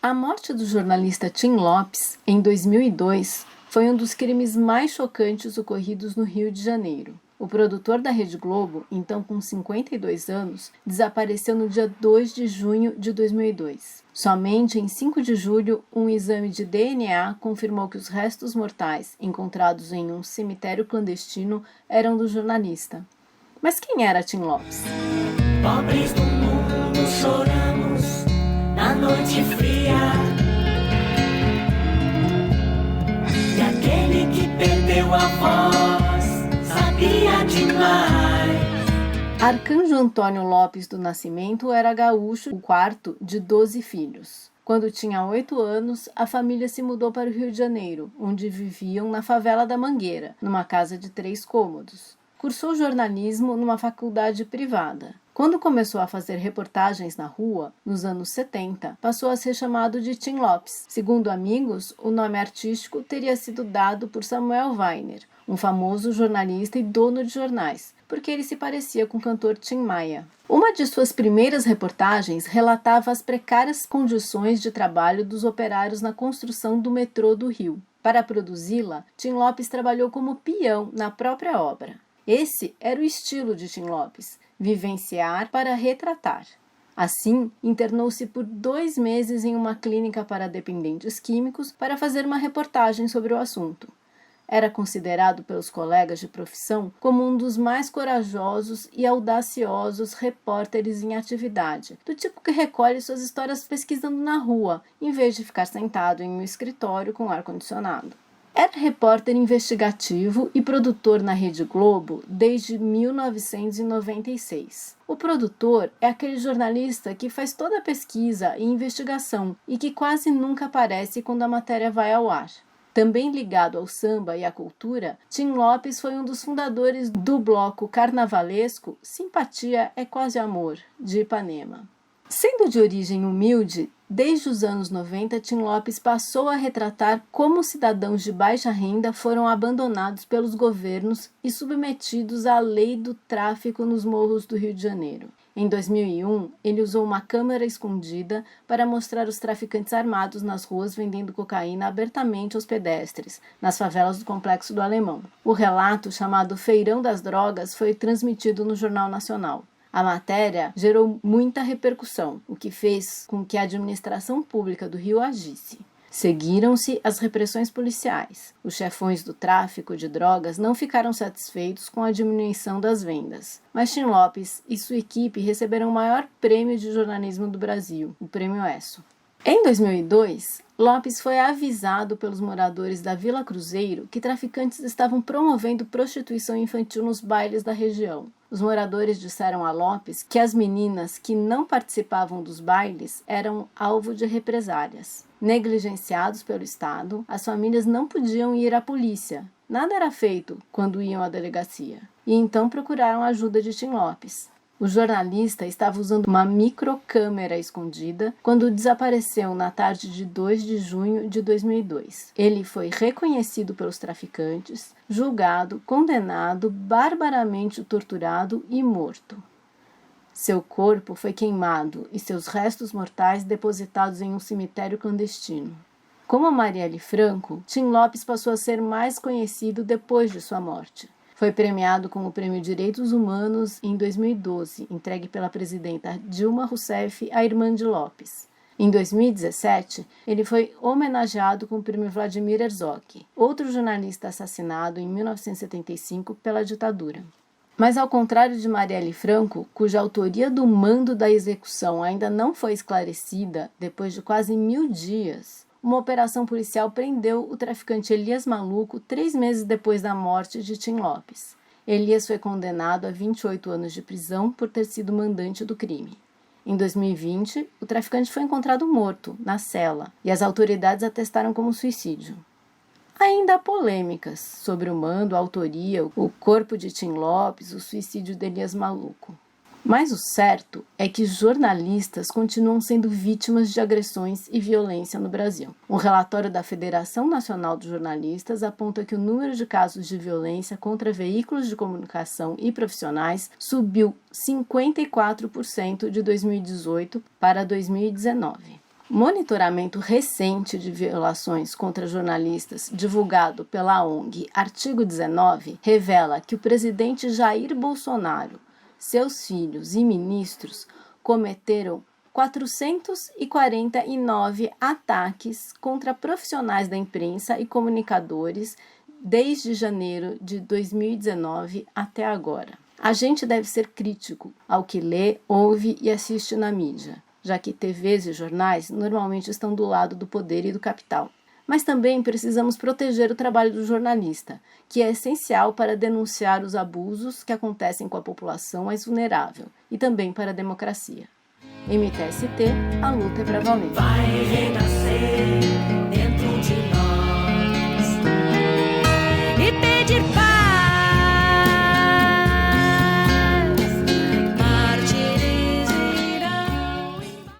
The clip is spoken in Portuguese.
A morte do jornalista Tim Lopes, em 2002, foi um dos crimes mais chocantes ocorridos no Rio de Janeiro. O produtor da Rede Globo, então com 52 anos, desapareceu no dia 2 de junho de 2002. Somente em 5 de julho, um exame de DNA confirmou que os restos mortais encontrados em um cemitério clandestino eram do jornalista. Mas quem era Tim Lopes? Pobres do mundo choramos na noite fria, e aquele que perdeu a voz sabia demais. Arcanjo Antônio Lopes do Nascimento era gaúcho, o quarto de 12 filhos. Quando tinha 8 anos, a família se mudou para o Rio de Janeiro, onde viviam na favela da Mangueira, numa casa de 3 cômodos. Cursou jornalismo numa faculdade privada. Quando começou a fazer reportagens na rua, nos anos 70, passou a ser chamado de Tim Lopes. Segundo amigos, o nome artístico teria sido dado por Samuel Weiner, um famoso jornalista e dono de jornais, porque ele se parecia com o cantor Tim Maia. Uma de suas primeiras reportagens relatava as precárias condições de trabalho dos operários na construção do metrô do Rio. Para produzi-la, Tim Lopes trabalhou como peão na própria obra. Esse era o estilo de Tim Lopes, vivenciar para retratar. Assim, internou-se por 2 meses em uma clínica para dependentes químicos para fazer uma reportagem sobre o assunto. Era considerado pelos colegas de profissão como um dos mais corajosos e audaciosos repórteres em atividade, do tipo que recolhe suas histórias pesquisando na rua, em vez de ficar sentado em um escritório com ar-condicionado. Era repórter investigativo e produtor na Rede Globo desde 1996. O produtor é aquele jornalista que faz toda a pesquisa e investigação e que quase nunca aparece quando a matéria vai ao ar. Também ligado ao samba e à cultura, Tim Lopes foi um dos fundadores do bloco carnavalesco Simpatia é Quase Amor, de Ipanema. Sendo de origem humilde, desde os anos 90, Tim Lopes passou a retratar como cidadãos de baixa renda foram abandonados pelos governos e submetidos à lei do tráfico nos morros do Rio de Janeiro. Em 2001, ele usou uma câmera escondida para mostrar os traficantes armados nas ruas vendendo cocaína abertamente aos pedestres, nas favelas do Complexo do Alemão. O relato, chamado Feirão das Drogas, foi transmitido no Jornal Nacional. A matéria gerou muita repercussão, o que fez com que a administração pública do Rio agisse. Seguiram-se as repressões policiais. Os chefões do tráfico de drogas não ficaram satisfeitos com a diminuição das vendas. Mas Tim Lopes e sua equipe receberam o maior prêmio de jornalismo do Brasil, o Prêmio ESSO. Em 2002, Lopes foi avisado pelos moradores da Vila Cruzeiro que traficantes estavam promovendo prostituição infantil nos bailes da região. Os moradores disseram a Lopes que as meninas que não participavam dos bailes eram alvo de represálias. Negligenciados pelo Estado, as famílias não podiam ir à polícia. Nada era feito quando iam à delegacia. E então procuraram a ajuda de Tim Lopes. O jornalista estava usando uma microcâmera escondida quando desapareceu na tarde de 2 de junho de 2002. Ele foi reconhecido pelos traficantes, julgado, condenado, barbaramente torturado e morto. Seu corpo foi queimado e seus restos mortais depositados em um cemitério clandestino. Como Marielle Franco, Tim Lopes passou a ser mais conhecido depois de sua morte. Foi premiado com o Prêmio Direitos Humanos em 2012, entregue pela presidenta Dilma Rousseff à irmã de Lopes. Em 2017, ele foi homenageado com o Prêmio Vladimir Herzog, outro jornalista assassinado em 1975 pela ditadura. Mas ao contrário de Marielle Franco, cuja autoria do mando da execução ainda não foi esclarecida depois de quase 1000 dias, uma operação policial prendeu o traficante Elias Maluco 3 meses depois da morte de Tim Lopes. Elias foi condenado a 28 anos de prisão por ter sido mandante do crime. Em 2020, o traficante foi encontrado morto, na cela, e as autoridades atestaram como suicídio. Ainda há polêmicas sobre o mando, a autoria, o corpo de Tim Lopes, o suicídio de Elias Maluco. Mas o certo é que jornalistas continuam sendo vítimas de agressões e violência no Brasil. Um relatório da Federação Nacional de Jornalistas aponta que o número de casos de violência contra veículos de comunicação e profissionais subiu 54% de 2018 para 2019. Monitoramento recente de violações contra jornalistas, divulgado pela ONG Artigo 19, revela que o presidente Jair Bolsonaro, seus filhos e ministros cometeram 449 ataques contra profissionais da imprensa e comunicadores desde janeiro de 2019 até agora. A gente deve ser crítico ao que lê, ouve e assiste na mídia, já que TVs e jornais normalmente estão do lado do poder e do capital. Mas também precisamos proteger o trabalho do jornalista, que é essencial para denunciar os abusos que acontecem com a população mais vulnerável e também para a democracia. MTST, a luta é pra valer. Vai renascer dentro de nós e pedir paz.